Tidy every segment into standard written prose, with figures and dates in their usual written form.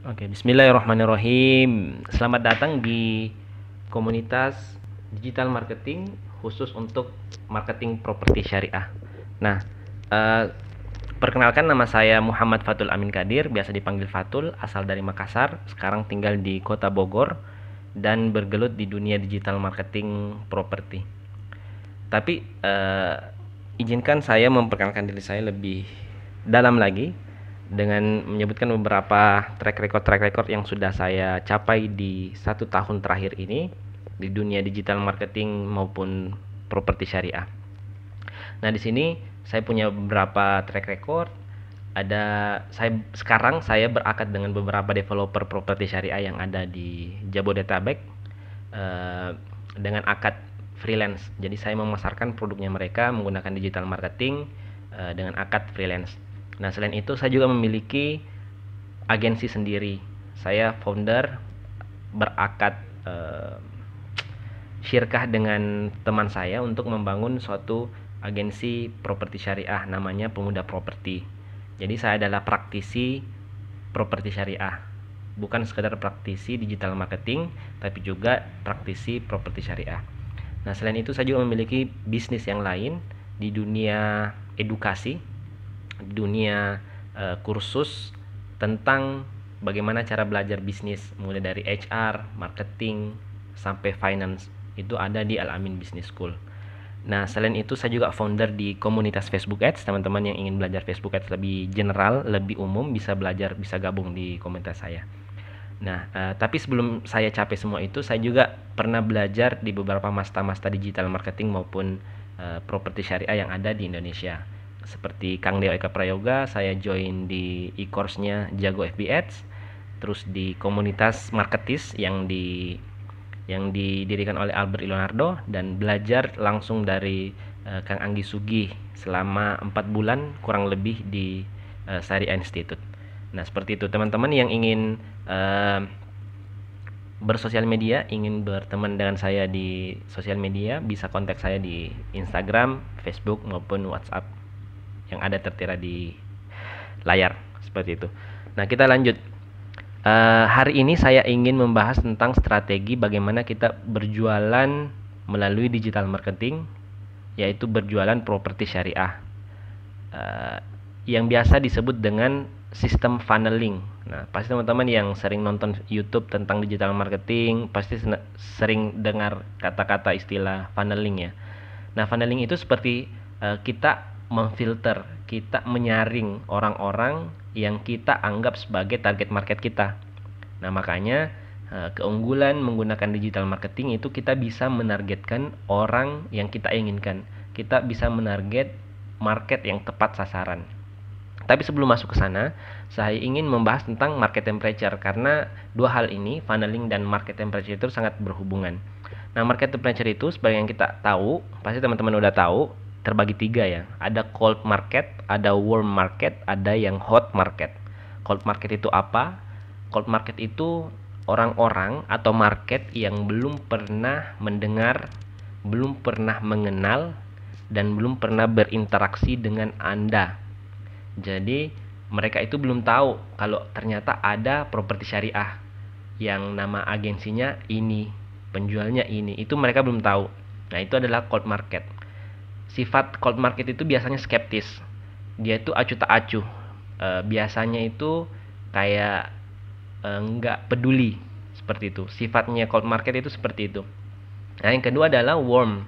Oke, bismillahirrahmanirrahim. Selamat datang di komunitas digital marketing khusus untuk marketing properti syariah. Nah, eh, perkenalkan nama saya Muhammad Fatul Amin Kadir, biasa dipanggil Fatul, asal dari Makassar, sekarang tinggal di Kota Bogor dan bergelut di dunia digital marketing properti. Tapi izinkan saya memperkenalkan diri saya lebih dalam lagi dengan menyebutkan beberapa track record yang sudah saya capai di 1 tahun terakhir ini di dunia digital marketing maupun properti syariah. Nah, di sini saya punya beberapa track record. Saya berakad dengan beberapa developer properti syariah yang ada di Jabodetabek, eh, dengan akad freelance. Jadi saya memasarkan produknya mereka menggunakan digital marketing dengan akad freelance. Nah, selain itu saya juga memiliki agensi sendiri. Saya founder berakad syirkah dengan teman saya untuk membangun suatu agensi properti syariah namanya Pemuda Properti. Jadi saya adalah praktisi properti syariah, bukan sekedar praktisi digital marketing tapi juga praktisi properti syariah. Nah, selain itu saya juga memiliki bisnis yang lain di dunia edukasi, di dunia kursus tentang bagaimana cara belajar bisnis mulai dari HR, marketing sampai finance. Itu ada di Al Amin Business School. Nah, selain itu saya juga founder di komunitas Facebook Ads. Teman-teman yang ingin belajar Facebook Ads lebih general, lebih umum, bisa belajar, bisa gabung di komunitas saya. Nah, tapi sebelum saya capai semua itu, saya juga pernah belajar di beberapa masta-masta digital marketing maupun properti syariah yang ada di Indonesia. Seperti Kang Deo Eka Prayoga, saya join di e-course-nya Jago FB Ads, terus di komunitas Marketis yang didirikan oleh Albert Leonardo, dan belajar langsung dari Kang Anggi Sugi selama 4 bulan kurang lebih di Syariah Institute. Nah, seperti itu teman-teman yang ingin bersosial media, ingin berteman dengan saya di sosial media, bisa kontak saya di Instagram, Facebook maupun WhatsApp yang ada tertera di layar seperti itu. Nah, kita lanjut. Hari ini saya ingin membahas tentang strategi bagaimana kita berjualan melalui digital marketing, yaitu berjualan properti syariah, eh, yang biasa disebut dengan sistem funneling. Nah, pasti teman-teman yang sering nonton YouTube tentang digital marketing pasti sering dengar kata-kata istilah funneling ya. Nah, funneling itu seperti kita memfilter, kita menyaring orang-orang yang kita anggap sebagai target market kita. Nah, makanya keunggulan menggunakan digital marketing itu kita bisa menargetkan orang yang kita inginkan. Kita bisa menarget market yang tepat sasaran. Tapi sebelum masuk ke sana, saya ingin membahas tentang market temperature karena dua hal ini, funneling dan market temperature itu sangat berhubungan. Nah, market temperature itu seperti yang kita tahu, pasti teman-teman udah tahu, terbagi tiga ya. Ada cold market, ada warm market, ada yang hot market. Cold market itu apa? Cold market itu orang-orang atau market yang belum pernah mendengar, belum pernah mengenal, dan belum pernah berinteraksi dengan Anda. Jadi mereka itu belum tahu kalau ternyata ada properti syariah yang nama agensinya ini, penjualnya ini. Itu mereka belum tahu. Nah, itu adalah cold market. Sifat cold market itu biasanya skeptis. Dia itu acuh tak acuh. Biasanya itu kayak nggak peduli seperti itu. Sifatnya cold market itu seperti itu. Nah, yang kedua adalah warm.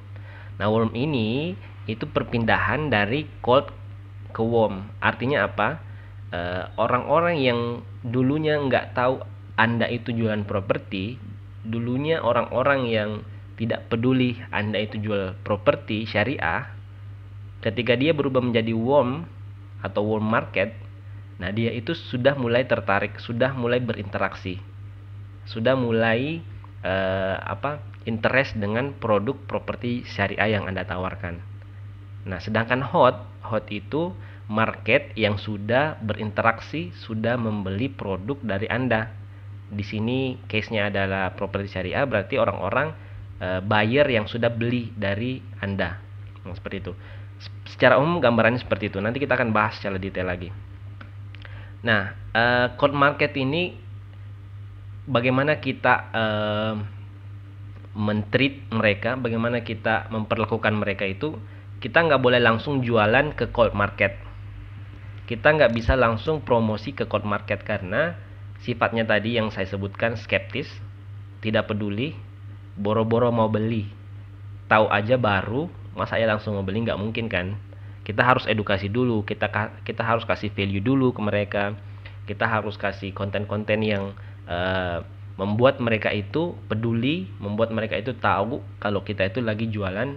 Nah, warm ini itu perpindahan dari cold ke warm. Artinya apa? Orang-orang yang dulunya nggak tahu Anda itu jualan properti, dulunya orang-orang yang tidak peduli Anda itu jual properti syariah, ketika dia berubah menjadi warm atau warm market, nah dia itu sudah mulai tertarik, sudah mulai berinteraksi, sudah mulai interest dengan produk properti syariah yang Anda tawarkan. Nah, sedangkan hot itu market yang sudah berinteraksi, sudah membeli produk dari Anda. Di sini case-nya adalah properti syariah, berarti orang-orang buyer yang sudah beli dari Anda. Nah, seperti itu. Secara umum gambarannya seperti itu. Nanti kita akan bahas secara detail lagi. Nah, cold market ini bagaimana kita men-treat mereka, bagaimana kita memperlakukan mereka itu, kita nggak boleh langsung jualan ke cold market. Kita nggak bisa langsung promosi ke cold market karena sifatnya tadi yang saya sebutkan, skeptis, tidak peduli, boro-boro mau beli. Tahu aja baru, masa ya langsung mau beli, nggak mungkin kan. Kita harus edukasi dulu, kita harus kasih value dulu ke mereka. Kita harus kasih konten-konten yang membuat mereka itu peduli, membuat mereka itu tahu kalau kita itu lagi jualan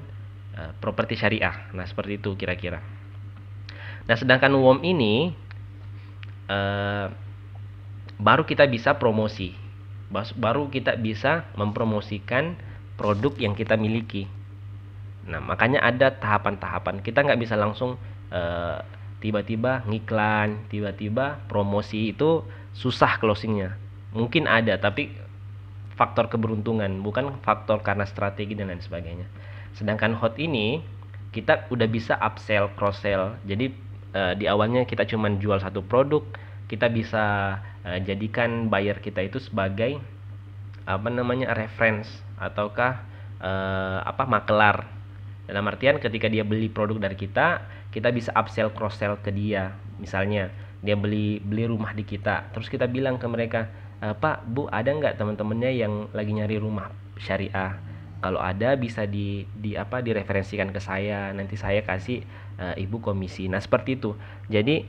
properti syariah. Nah, seperti itu kira-kira. Nah, sedangkan WOM ini baru kita bisa promosi, baru kita bisa mempromosikan produk yang kita miliki. Nah, makanya ada tahapan-tahapan. Kita nggak bisa langsung tiba-tiba ngiklan, tiba-tiba promosi, itu susah closingnya. Mungkin ada, tapi faktor keberuntungan, bukan faktor karena strategi dan lain sebagainya. Sedangkan hot ini, kita udah bisa upsell, cross sell. Jadi di awalnya kita cuma jual satu produk, kita bisa jadikan buyer kita itu sebagai reference ataukah makelar. Dalam artian ketika dia beli produk dari kita bisa upsell cross sell ke dia. Misalnya dia beli rumah di kita, terus kita bilang ke mereka, Pak, Bu, ada nggak teman-temannya yang lagi nyari rumah syariah? Kalau ada bisa direferensikan ke saya, nanti saya kasih ibu komisi. Nah, seperti itu. Jadi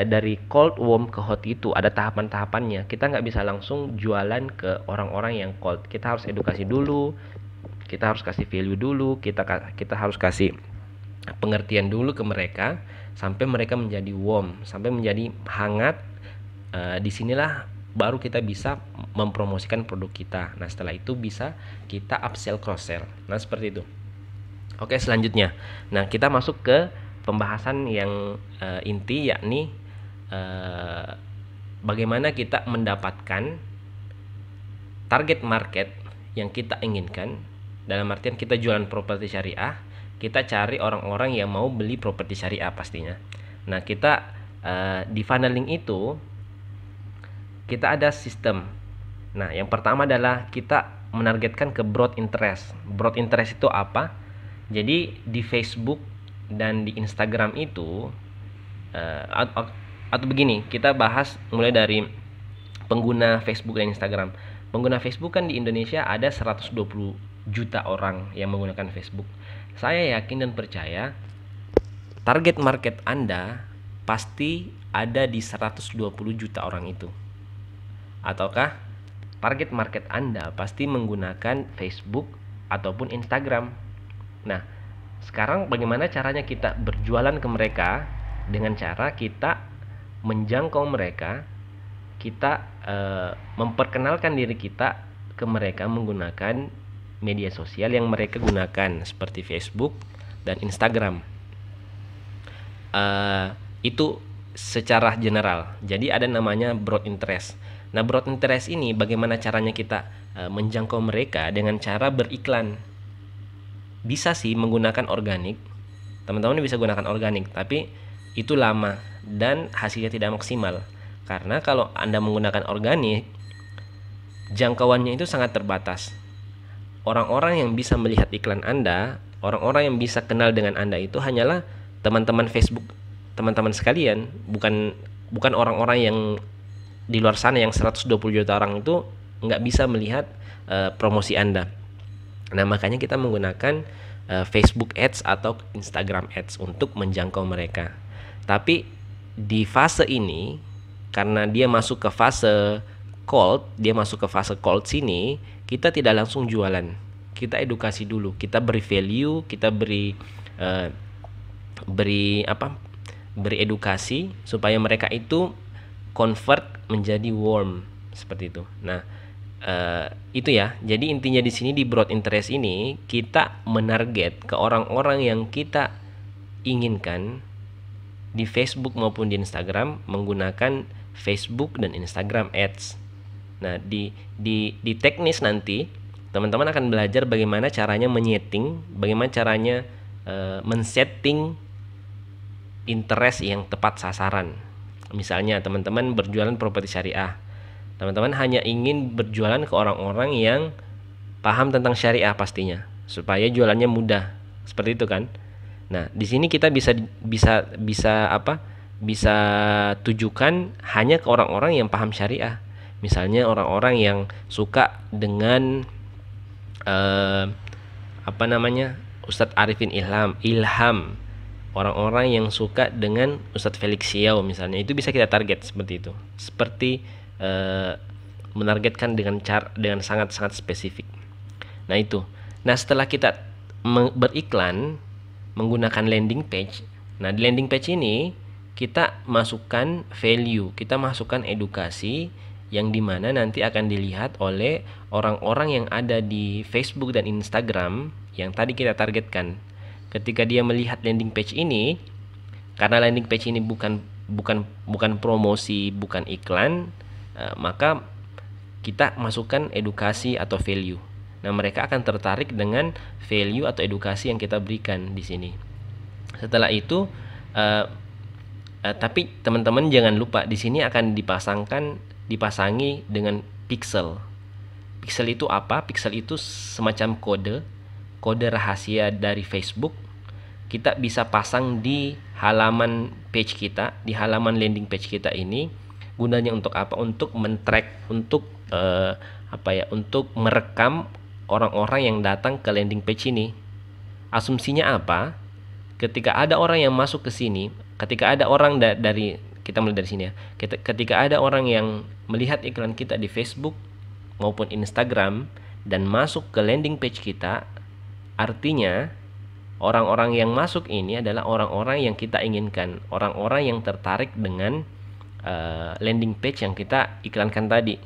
dari cold, warm ke hot itu ada tahapan-tahapannya. Kita nggak bisa langsung jualan ke orang-orang yang cold. Kita harus edukasi dulu, kita harus kasih value dulu, kita harus kasih pengertian dulu ke mereka sampai mereka menjadi warm, sampai menjadi hangat. Disinilah baru kita bisa mempromosikan produk kita. Nah, setelah itu bisa kita upsell cross sell. Nah, seperti itu. Oke, selanjutnya. Nah, kita masuk ke pembahasan yang inti, yakni bagaimana kita mendapatkan target market yang kita inginkan. Dalam artian kita jualan properti syariah, kita cari orang-orang yang mau beli properti syariah pastinya. Nah, kita di funneling itu kita ada sistem. Nah, yang pertama adalah kita menargetkan ke broad interest. Broad interest itu apa? Jadi di Facebook dan di Instagram itu atau begini, kita bahas mulai dari pengguna Facebook dan Instagram. Pengguna Facebook kan di Indonesia ada 120 juta orang yang menggunakan Facebook. Saya yakin dan percaya target market Anda pasti ada di 120 juta orang itu. Ataukah target market Anda pasti menggunakan Facebook ataupun Instagram. Nah, sekarang bagaimana caranya kita berjualan ke mereka? Dengan cara kita menjangkau mereka, kita memperkenalkan diri kita ke mereka menggunakan media sosial yang mereka gunakan seperti Facebook dan Instagram. Itu secara general. Jadi ada namanya broad interest. Nah, broad interest ini bagaimana caranya kita menjangkau mereka? Dengan cara beriklan. Bisa sih menggunakan organik. Teman-teman bisa gunakan organik, tapi itu lama dan hasilnya tidak maksimal. Karena kalau Anda menggunakan organik, jangkauannya itu sangat terbatas. Orang-orang yang bisa melihat iklan Anda, orang-orang yang bisa kenal dengan Anda itu hanyalah teman-teman Facebook, teman-teman sekalian, bukan orang-orang yang di luar sana yang 120 juta orang itu nggak bisa melihat promosi Anda. Nah, makanya kita menggunakan Facebook Ads atau Instagram Ads untuk menjangkau mereka. Tapi di fase ini, karena dia masuk ke fase cold, sini, kita tidak langsung jualan. Kita edukasi dulu, kita beri value, kita beri edukasi supaya mereka itu convert menjadi warm, seperti itu. Nah, itu ya. Jadi intinya di sini di broad interest ini kita menarget ke orang-orang yang kita inginkan di Facebook maupun di Instagram menggunakan Facebook dan Instagram Ads. Nah, di teknis nanti teman-teman akan belajar bagaimana caranya menyeting, bagaimana caranya men-setting interest yang tepat sasaran. Misalnya teman-teman berjualan properti syariah, Teman-teman hanya ingin berjualan ke orang-orang yang paham tentang syariah pastinya, supaya jualannya mudah. Seperti itu kan? Nah, di sini kita bisa bisa bisa apa? Bisa tujukan hanya ke orang-orang yang paham syariah. Misalnya orang-orang yang suka dengan eh, apa namanya? Ustadz Arifin Ilham. Orang-orang yang suka dengan Ustadz Felix Xiao misalnya, itu bisa kita target seperti itu. Seperti eh, menargetkan dengan sangat-sangat spesifik. Nah, itu. Nah, setelah kita beriklan menggunakan landing page. Nah, di landing page ini kita masukkan value, kita masukkan edukasi yang dimana nanti akan dilihat oleh orang-orang yang ada di Facebook dan Instagram yang tadi kita targetkan. Ketika dia melihat landing page ini, karena landing page ini bukan promosi, bukan iklan, maka kita masukkan edukasi atau value. Nah, mereka akan tertarik dengan value atau edukasi yang kita berikan di sini. Setelah itu, tapi teman-teman jangan lupa di sini akan dipasangi dengan pixel. Pixel itu apa? Pixel itu semacam kode rahasia dari Facebook. Kita bisa pasang di halaman page kita, di halaman landing page kita ini. Gunanya untuk apa? Untuk men-track, untuk untuk merekam orang-orang yang datang ke landing page ini. Asumsinya apa? Ketika ada orang yang masuk ke sini, ketika ada orang dari kita mulai dari sini ya. Ketika ada orang yang melihat iklan kita di Facebook maupun Instagram dan masuk ke landing page kita, artinya orang-orang yang masuk ini adalah orang-orang yang kita inginkan, orang-orang yang tertarik dengan landing page yang kita iklankan tadi.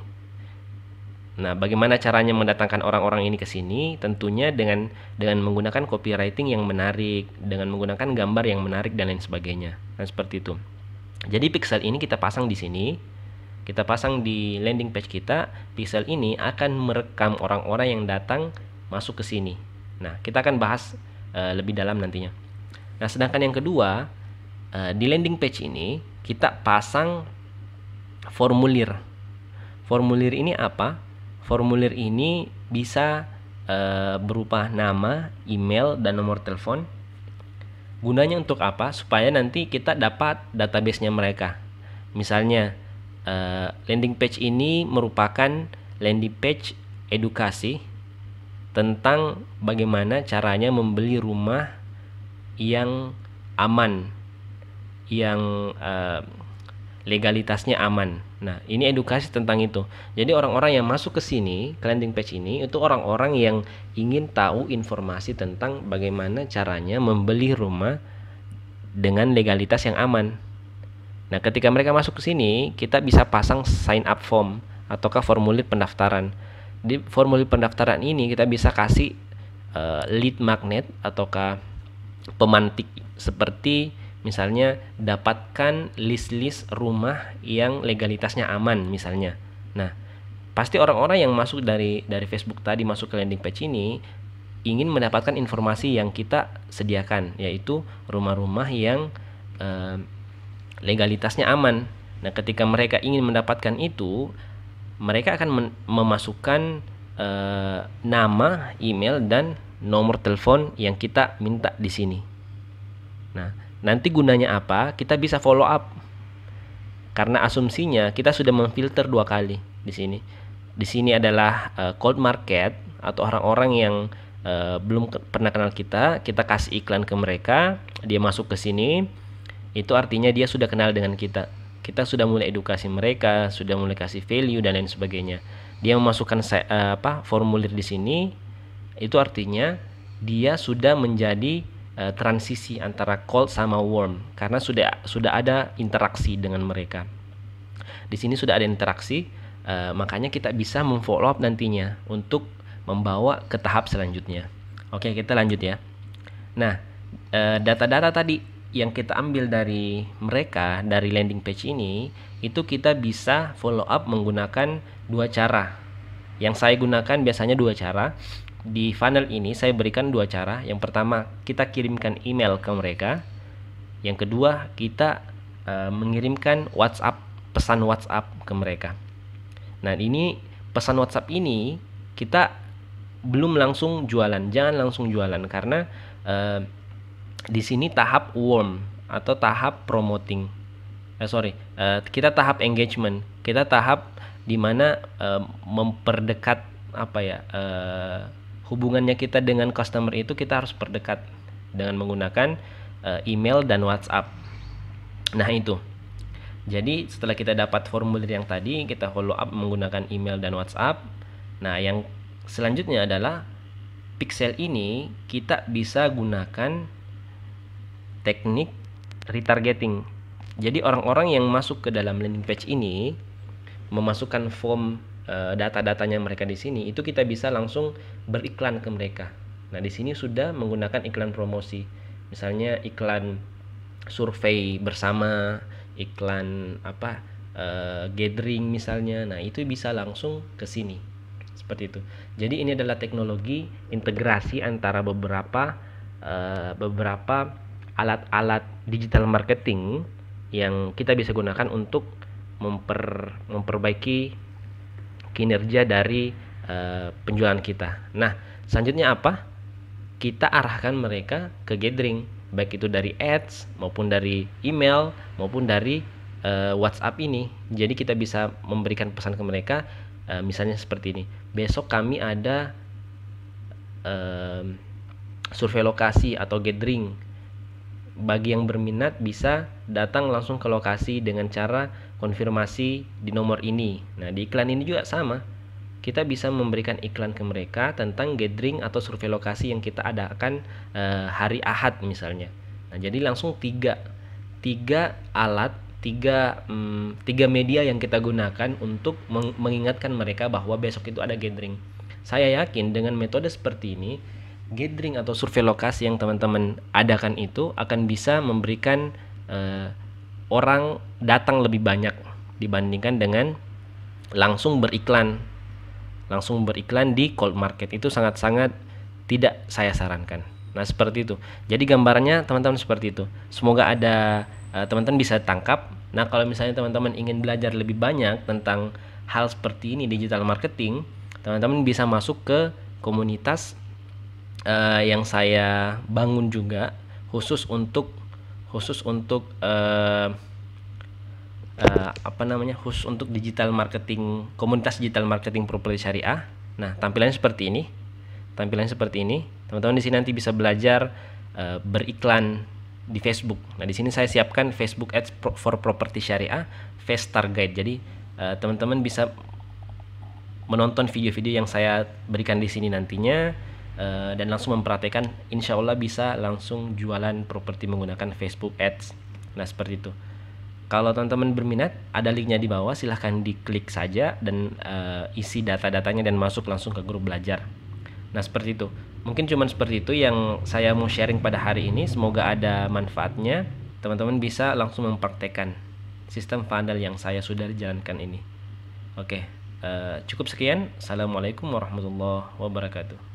Nah, bagaimana caranya mendatangkan orang-orang ini ke sini? Tentunya dengan menggunakan copywriting yang menarik, dengan menggunakan gambar yang menarik dan lain sebagainya. Nah, seperti itu. Jadi pixel ini kita pasang di sini, kita pasang di landing page kita. Pixel ini akan merekam orang-orang yang datang masuk ke sini. Nah, kita akan bahas lebih dalam nantinya. Nah, sedangkan yang kedua, di landing page ini kita pasang formulir. Formulir ini apa? Formulir ini bisa berupa nama, email, dan nomor telepon. Gunanya untuk apa? Supaya nanti kita dapat database-nya mereka. Misalnya, landing page ini merupakan landing page edukasi tentang bagaimana caranya membeli rumah yang aman, yang legalitasnya aman. Nah, ini edukasi tentang itu. Jadi orang-orang yang masuk ke sini, ke landing page ini, itu orang-orang yang ingin tahu informasi tentang bagaimana caranya membeli rumah dengan legalitas yang aman. Nah, ketika mereka masuk ke sini, kita bisa pasang sign up form ataukah formulir pendaftaran. Di formulir pendaftaran ini kita bisa kasih lead magnet ataukah pemantik, seperti misalnya dapatkan list-list rumah yang legalitasnya aman misalnya. Nah, pasti orang-orang yang masuk dari Facebook tadi masuk ke landing page ini ingin mendapatkan informasi yang kita sediakan, yaitu rumah-rumah yang legalitasnya aman. Nah, ketika mereka ingin mendapatkan itu, mereka akan memasukkan nama, email, dan nomor telepon yang kita minta di sini. Nah, nanti gunanya apa? Kita bisa follow up. Karena asumsinya kita sudah memfilter 2 kali di sini. Di sini adalah cold market atau orang-orang yang belum pernah kenal kita kasih iklan ke mereka, dia masuk ke sini. Itu artinya dia sudah kenal dengan kita. Kita sudah mulai edukasi mereka, sudah mulai kasih value dan lain sebagainya. Dia memasukkan formulir di sini, itu artinya dia sudah menjadi transisi antara cold sama warm, karena sudah ada interaksi dengan mereka. Di sini sudah ada interaksi, makanya kita bisa memfollow up nantinya untuk membawa ke tahap selanjutnya. Oke, kita lanjut ya. Nah, data-data tadi yang kita ambil dari mereka dari landing page ini, itu kita bisa follow up menggunakan 2 cara. Yang saya gunakan biasanya 2 cara. Di funnel ini saya berikan 2 cara. Yang pertama, kita kirimkan email ke mereka. Yang kedua, kita mengirimkan WhatsApp, pesan WhatsApp ke mereka. Nah, ini pesan WhatsApp ini kita belum langsung jualan, jangan langsung jualan karena di sini tahap warm atau tahap promoting. Kita tahap engagement, kita tahap dimana memperdekat hubungannya kita dengan customer itu kita harus perdekat dengan menggunakan email dan WhatsApp. Nah itu. Jadi setelah kita dapat formulir yang tadi, kita follow up menggunakan email dan WhatsApp. Nah, yang selanjutnya adalah pixel ini kita bisa gunakan teknik retargeting. Jadi orang-orang yang masuk ke dalam landing page ini memasukkan form data-datanya mereka di sini, itu kita bisa langsung beriklan ke mereka. Nah, di sini sudah menggunakan iklan promosi. Misalnya iklan survei bersama, iklan gathering misalnya. Nah, itu bisa langsung ke sini. Seperti itu. Jadi ini adalah teknologi integrasi antara beberapa alat-alat digital marketing yang kita bisa gunakan untuk memperbaiki kinerja dari penjualan kita. Nah, selanjutnya apa? Kita arahkan mereka ke gathering, baik itu dari ads maupun dari email maupun dari WhatsApp ini. Jadi kita bisa memberikan pesan ke mereka, misalnya seperti ini. Besok kami ada survei lokasi atau gathering. Bagi yang berminat bisa datang langsung ke lokasi dengan cara konfirmasi di nomor ini. Nah, di iklan ini juga sama. Kita bisa memberikan iklan ke mereka tentang gathering atau survei lokasi yang kita adakan hari Ahad misalnya. Nah, jadi langsung tiga alat, tiga media yang kita gunakan untuk mengingatkan mereka bahwa besok itu ada gathering. Saya yakin dengan metode seperti ini, gathering atau survei lokasi yang teman-teman adakan itu akan bisa memberikan orang datang lebih banyak dibandingkan dengan langsung beriklan di cold market. Itu sangat-sangat tidak saya sarankan. Nah, seperti itu. Jadi gambarannya teman-teman seperti itu. Semoga ada teman-teman bisa tangkap. Nah, kalau misalnya teman-teman ingin belajar lebih banyak tentang hal seperti ini digital marketing, teman-teman bisa masuk ke komunitas yang saya bangun juga khusus untuk digital marketing, komunitas digital marketing properti syariah. Nah, tampilannya seperti ini. Teman-teman di sini nanti bisa belajar beriklan di Facebook. Nah, di sini saya siapkan Facebook Ads for Property Syariah Fast Start Guide. Jadi teman-teman bisa menonton video-video yang saya berikan di sini nantinya dan langsung mempraktekkan. Insya Allah bisa langsung jualan properti menggunakan Facebook Ads. Nah, seperti itu. Kalau teman-teman berminat, ada linknya di bawah, silahkan diklik saja dan isi data-datanya dan masuk langsung ke grup belajar. Nah, seperti itu. Mungkin cuma seperti itu yang saya mau sharing pada hari ini. Semoga ada manfaatnya. Teman-teman bisa langsung mempraktekkan sistem funnel yang saya sudah jalankan ini. Oke, cukup sekian. Assalamualaikum warahmatullahi wabarakatuh.